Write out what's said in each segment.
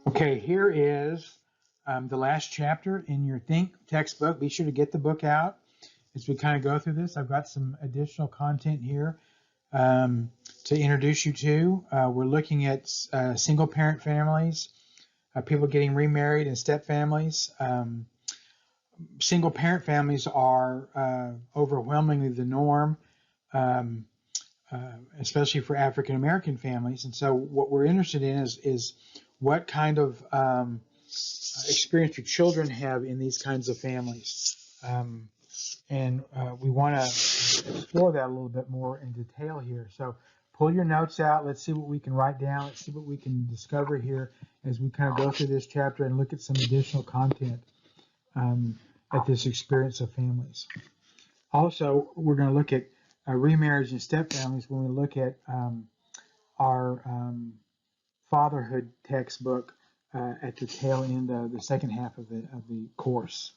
Okay, here is the last chapter in your Think textbook. Be sure to get the book out as we kind of go through this. I've got some additional content here to introduce you to. We're looking at single parent families, people getting remarried, and step families. Single parent families are overwhelmingly the norm, especially for African American families. And so what we're interested in is what kind of experience your children have in these kinds of families. And we want to explore that a little bit more in detail here. So pull your notes out. Let's see what we can write down. Let's see what we can discover here as we kind of go through this chapter and look at some additional content at this experience of families. Also, we're going to look at remarriage and step families when we look at our fatherhood textbook at the tail end of the second half of the course.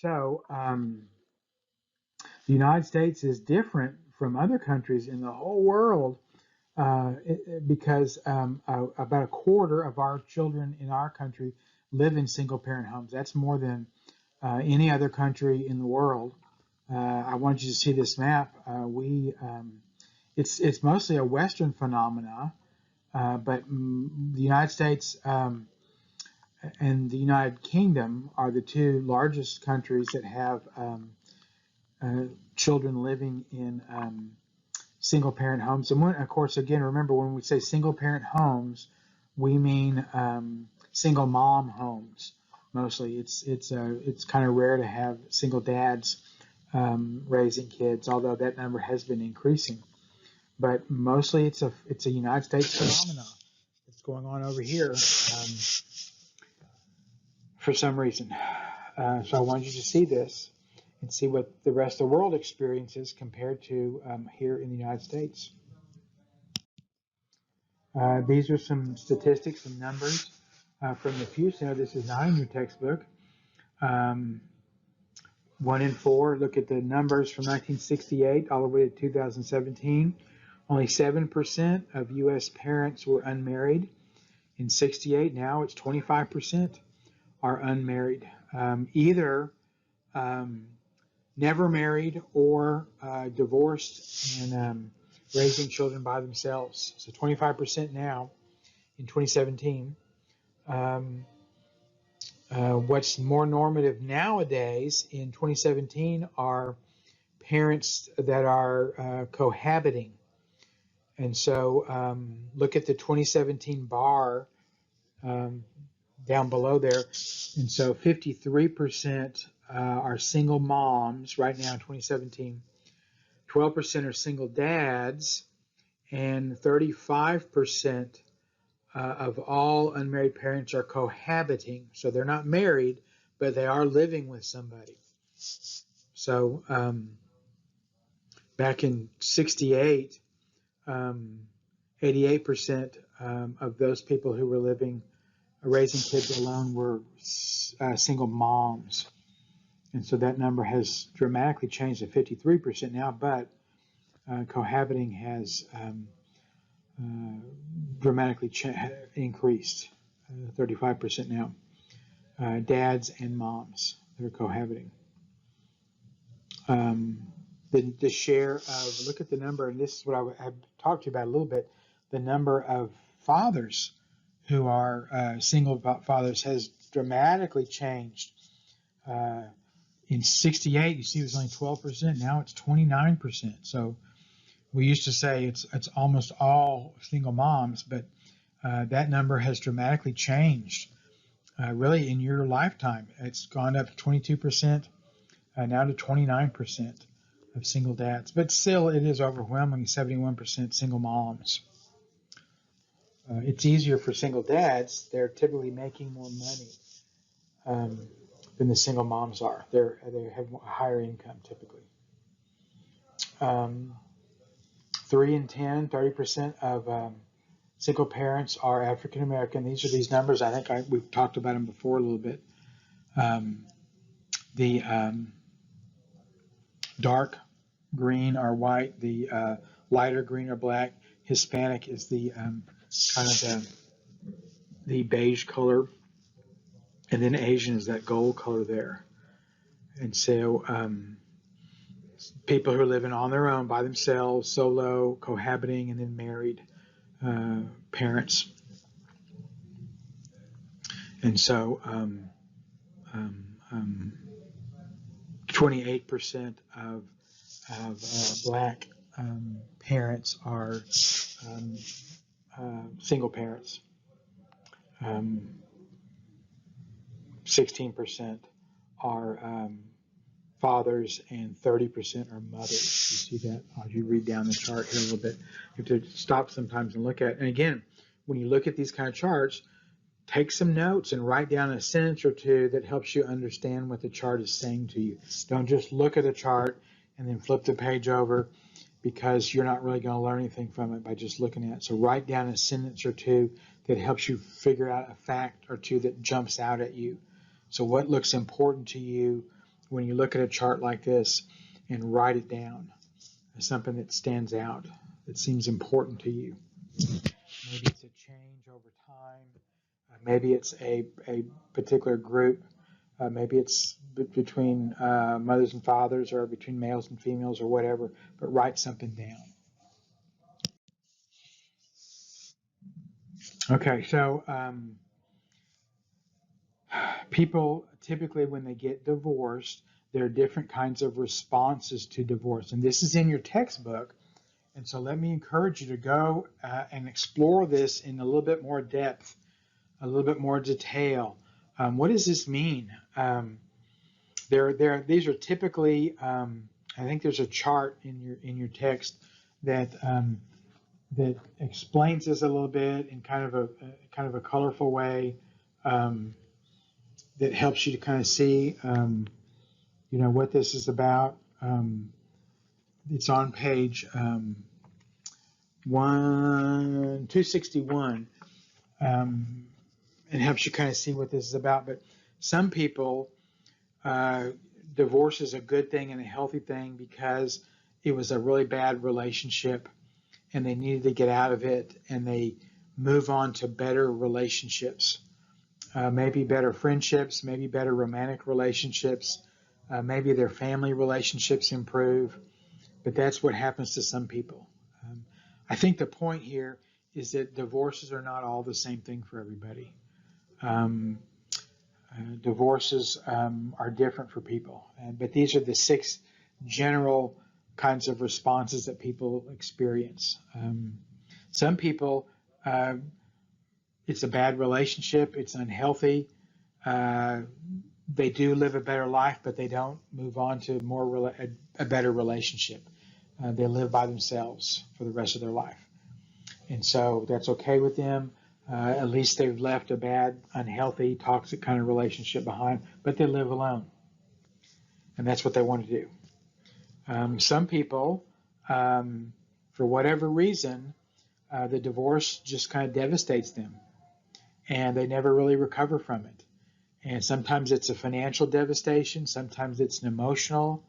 So the United States is different from other countries in the whole world because about a quarter of our children in our country live in single-parent homes. That's more than any other country in the world. I want you to see this map. It's mostly a Western phenomena, but the United States and the United Kingdom are the two largest countries that have children living in single-parent homes. And of course, again, remember when we say single-parent homes, we mean single mom homes. Mostly, it's kind of rare to have single dads raising kids, although that number has been increasing. But mostly, it's a United States phenomenon that's going on over here for some reason. So I wanted you to see this and see what the rest of the world experiences compared to here in the United States. These are some statistics, some numbers from the Pew Center. This is not in your textbook. 1 in 4, look at the numbers from 1968 all the way to 2017. Only 7% of U.S. parents were unmarried. In 68, now it's 25% are unmarried, either never married or divorced and raising children by themselves. So 25% now in 2017. What's more normative nowadays in 2017 are parents that are cohabiting. And so look at the 2017 bar down below there. And so 53% are single moms right now in 2017. 12% are single dads, and 35% of all unmarried parents are cohabiting. So they're not married, but they are living with somebody. So back in 68, 88% of those people who were raising kids alone were single moms. And so that number has dramatically changed to 53% now, but cohabiting has dramatically increased, 35% now. Dads and moms that are cohabiting. The share of, look at the number, and this is what I have talked to you about a little bit, the number of fathers who are single fathers has dramatically changed. In 68, you see it was only 12%. Now it's 29%. So we used to say it's almost all single moms, but that number has dramatically changed. Really, in your lifetime, it's gone up 22%, now to 29% of single dads. But still, it is overwhelming, 71% single moms. It's easier for single dads. They're typically making more money than the single moms are. They have a higher income typically. 3 in 10, 30% of single parents are African American. These are these numbers. I think we've talked about them before a little bit. The dark green are white. The lighter green are black. Hispanic is the kind of the beige color, and then Asian is that gold color there. And so people who are living on their own by themselves, solo, cohabiting, and then married parents. And so 28% of black parents are single parents. 16% are fathers, and 30% are mothers. You see that as you read down the chart here a little bit. You have to stop sometimes and look at it. And again, when you look at these kind of charts, take some notes and write down a sentence or two that helps you understand what the chart is saying to you. Don't just look at a chart and then flip the page over, because you're not really going to learn anything from it by just looking at it. So write down a sentence or two that helps you figure out a fact or two that jumps out at you. So what looks important to you when you look at a chart like this, and write it down as something that stands out, that seems important to you. Maybe it's a change over time. Maybe it's a particular group. Maybe it's between mothers and fathers, or between males and females, or whatever, but write something down. Okay, so people typically, when they get divorced, there are different kinds of responses to divorce. And this is in your textbook. And so let me encourage you to go and explore this in a little bit more depth, a little bit more detail. What does this mean? These are typically, I think there's a chart in your text that that explains this a little bit in kind of a colorful way, that helps you to kind of see, what this is about. It's on page 261. It helps you kind of see what this is about. But some people, divorce is a good thing and a healthy thing because it was a really bad relationship and they needed to get out of it, and they move on to better relationships, maybe better friendships, maybe better romantic relationships, maybe their family relationships improve. But that's what happens to some people. I think the point here is that divorces are not all the same thing for everybody. Divorces are different for people, but these are the 6 general kinds of responses that people experience. Some people, it's a bad relationship, it's unhealthy, they do live a better life, but they don't move on to a better relationship. They live by themselves for the rest of their life. And so that's okay with them. At least they've left a bad, unhealthy, toxic kind of relationship behind, but they live alone. And that's what they want to do. Some people, for whatever reason, the divorce just kind of devastates them, and they never really recover from it. And sometimes it's a financial devastation, sometimes it's an emotional,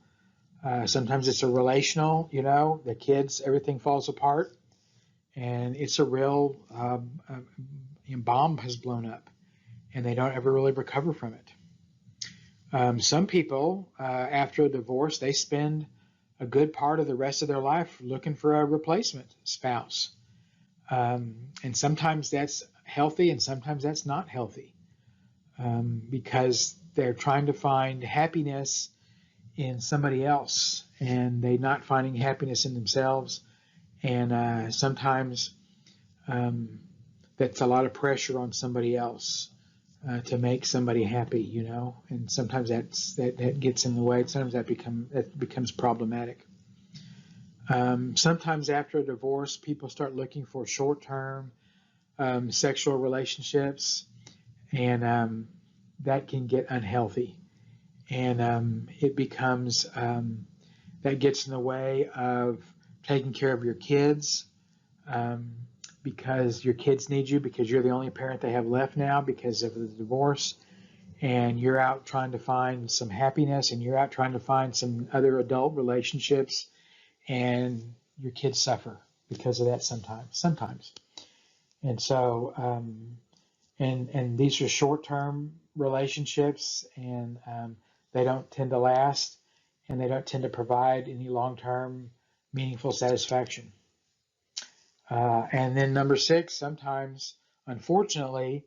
sometimes it's a relational, the kids, everything falls apart, and it's a real bomb has blown up, and they don't ever really recover from it. Some people, after a divorce, they spend a good part of the rest of their life looking for a replacement spouse. And sometimes that's healthy and sometimes that's not healthy, because they're trying to find happiness in somebody else and they're not finding happiness in themselves. And sometimes that's a lot of pressure on somebody else to make somebody happy, and sometimes that gets in the way. Sometimes that becomes problematic. Sometimes after a divorce, people start looking for short-term sexual relationships, and that can get unhealthy, and it becomes that gets in the way of taking care of your kids, because your kids need you, because you're the only parent they have left now because of the divorce, and you're out trying to find some happiness, and you're out trying to find some other adult relationships, and your kids suffer because of that sometimes. And so, and these are short-term relationships, and they don't tend to last, and they don't tend to provide any long-term meaningful satisfaction. And then number 6, sometimes, unfortunately,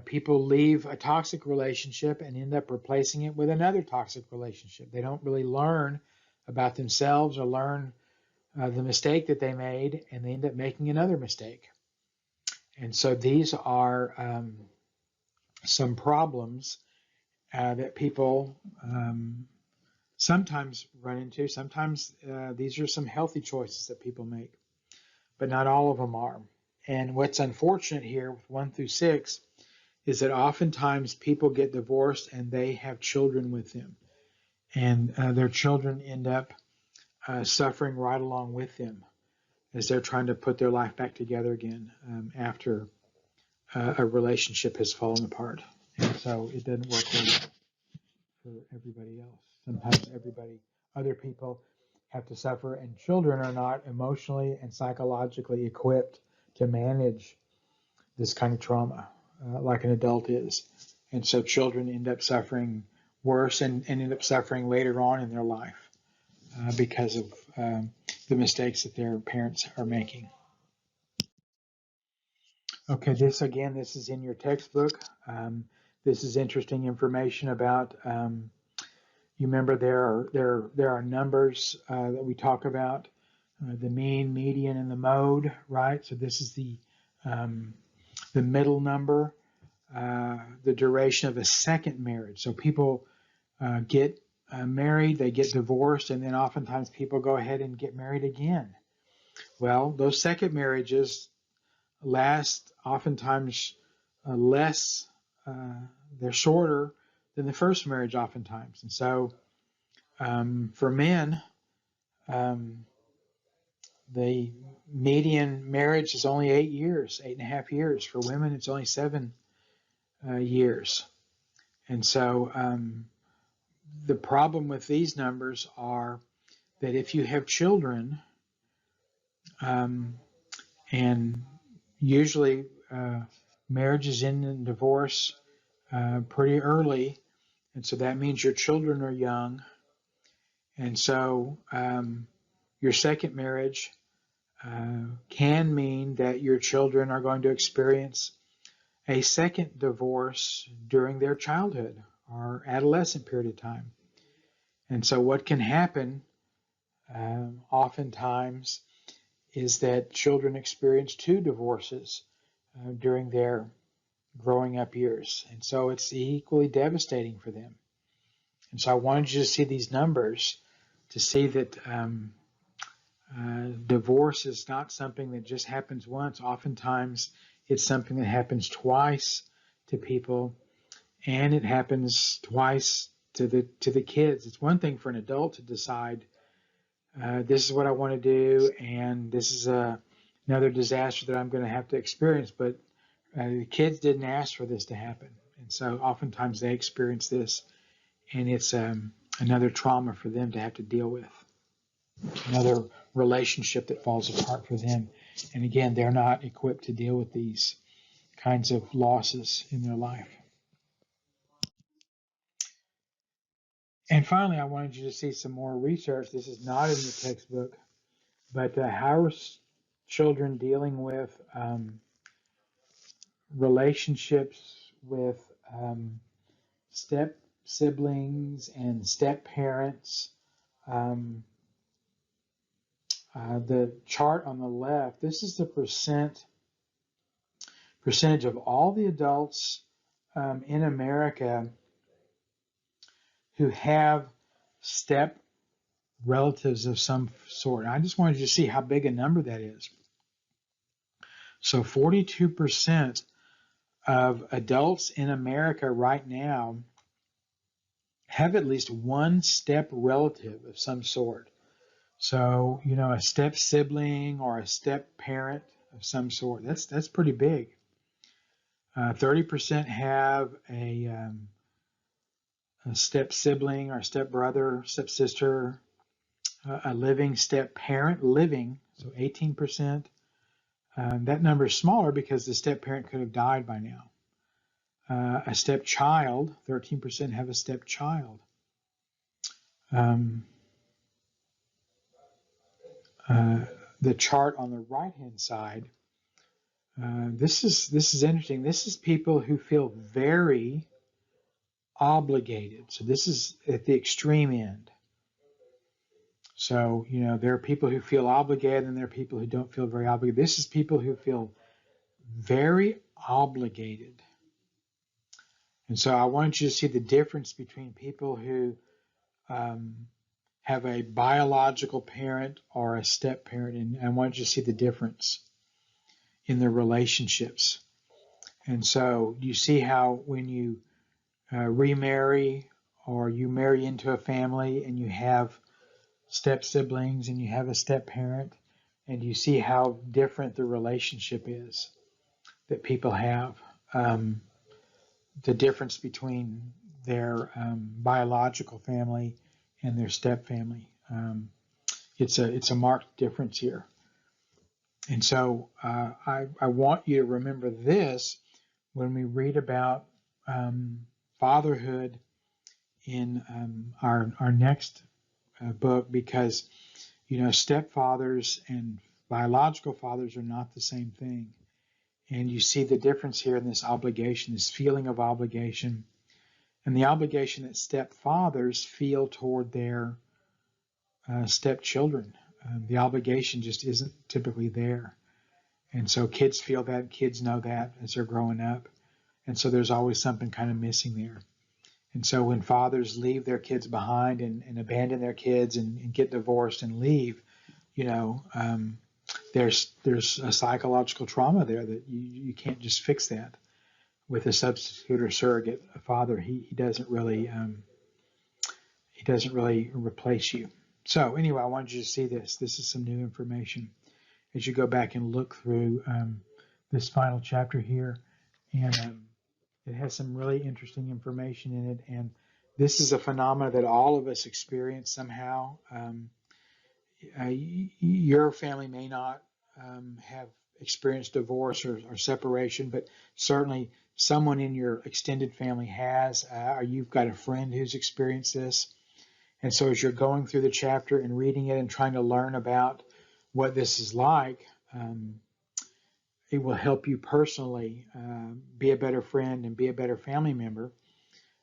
people leave a toxic relationship and end up replacing it with another toxic relationship. They don't really learn about themselves or learn the mistake that they made, and they end up making another mistake. And so these are some problems that people sometimes run into. Sometimes these are some healthy choices that people make, but not all of them are. And what's unfortunate here with 1 through 6 is that oftentimes people get divorced and they have children with them, and their children end up suffering right along with them as they're trying to put their life back together again after a relationship has fallen apart. And so it doesn't work well for everybody else. Sometimes other people have to suffer, and children are not emotionally and psychologically equipped to manage this kind of trauma like an adult is. And so children end up suffering worse and end up suffering later on in their life because of the mistakes that their parents are making. Okay, this is in your textbook. This is interesting information about. You remember there are numbers that we talk about, the mean, median, and the mode, right? So this is the middle number, the duration of a second marriage. So people get married, they get divorced, and then oftentimes people go ahead and get married again. Well, those second marriages last oftentimes less, they're shorter than the first marriage oftentimes. And so for men, the median marriage is only 8 years, 8.5 years. For women, it's only 7 years. And so the problem with these numbers are that if you have children, and usually marriages end in divorce pretty early, and so that means your children are young, and so your second marriage can mean that your children are going to experience a second divorce during their childhood or adolescent period of time. And so what can happen oftentimes is that children experience 2 divorces during their growing up years. And so it's equally devastating for them. And so I wanted you to see these numbers to see that divorce is not something that just happens once. Oftentimes it's something that happens twice to people, and it happens twice to the kids. It's one thing for an adult to decide this is what I want to do, and this is another disaster that I'm going to have to experience, but the kids didn't ask for this to happen. And so oftentimes they experience this, and it's another trauma for them to have to deal with, another relationship that falls apart for them. And again, they're not equipped to deal with these kinds of losses in their life. And finally, I wanted you to see some more research. This is not in the textbook, but how are children dealing with relationships with step siblings and step parents? The chart on the left, this is the percentage of all the adults in America who have step relatives of some sort. I just wanted you to see how big a number that is. So 42% of adults in America right now have at least one step relative of some sort. So, a step sibling or a step parent of some sort. That's pretty big. 30% have a step sibling or step brother, step sister, a living step parent, living, so 18%. That number is smaller because the step parent could have died by now. A step child, 13% have a step child. The chart on the right-hand side, this is interesting. This is people who feel very obligated. So this is at the extreme end. So, there are people who feel obligated and there are people who don't feel very obligated. This is people who feel very obligated. And so I want you to see the difference between people who have a biological parent or a step parent, and I want you to see the difference in their relationships. And so you see how when you remarry or you marry into a family and you have step siblings and you have a step parent, and you see how different the relationship is that people have, the difference between their biological family and their step family. It's a marked difference here. And so I want you to remember this when we read about fatherhood in our next book, because stepfathers and biological fathers are not the same thing. And you see the difference here in this obligation, this feeling of obligation, and the obligation that stepfathers feel toward their stepchildren. The obligation just isn't typically there. And so kids feel that, kids know that as they're growing up. And so there's always something kind of missing there. And so when fathers leave their kids behind and abandon their kids and get divorced and leave, there's a psychological trauma there that you can't just fix that with a substitute or surrogate. A father, he doesn't really replace you. So anyway, I wanted you to see this. This is some new information as you go back and look through this final chapter here, and it has some really interesting information in it. And this is a phenomenon that all of us experience somehow. Your family may not have experienced divorce or separation, but certainly someone in your extended family has, or you've got a friend who's experienced this. And so as you're going through the chapter and reading it and trying to learn about what this is like, it will help you personally be a better friend and be a better family member,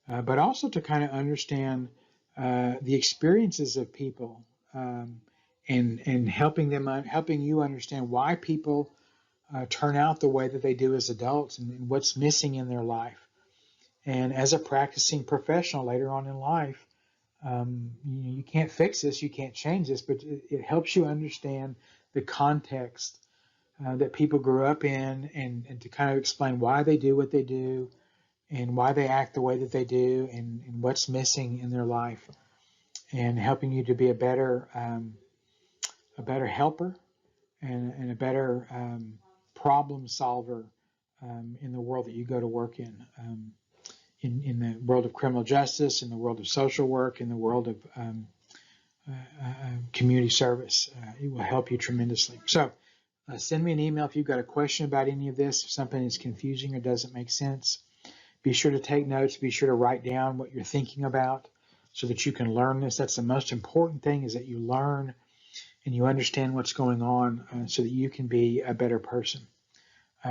but also to kind of understand the experiences of people, and helping you understand why people turn out the way that they do as adults and what's missing in their life. And as a practicing professional later on in life, you can't fix this, you can't change this, but it helps you understand the context that people grew up in, and to kind of explain why they do what they do and why they act the way that they do, and what's missing in their life, and helping you to be a better helper and a better problem solver in the world that you go to work in the world of criminal justice, in the world of social work, in the world of community service. It will help you tremendously. So send me an email if you've got a question about any of this, if something is confusing or doesn't make sense. Be sure to take notes. Be sure to write down what you're thinking about so that you can learn this. That's the most important thing, is that you learn and you understand what's going on so that you can be a better person.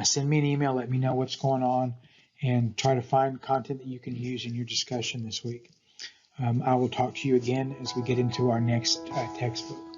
Send me an email. Let me know what's going on, and try to find content that you can use in your discussion this week. I will talk to you again as we get into our next textbook.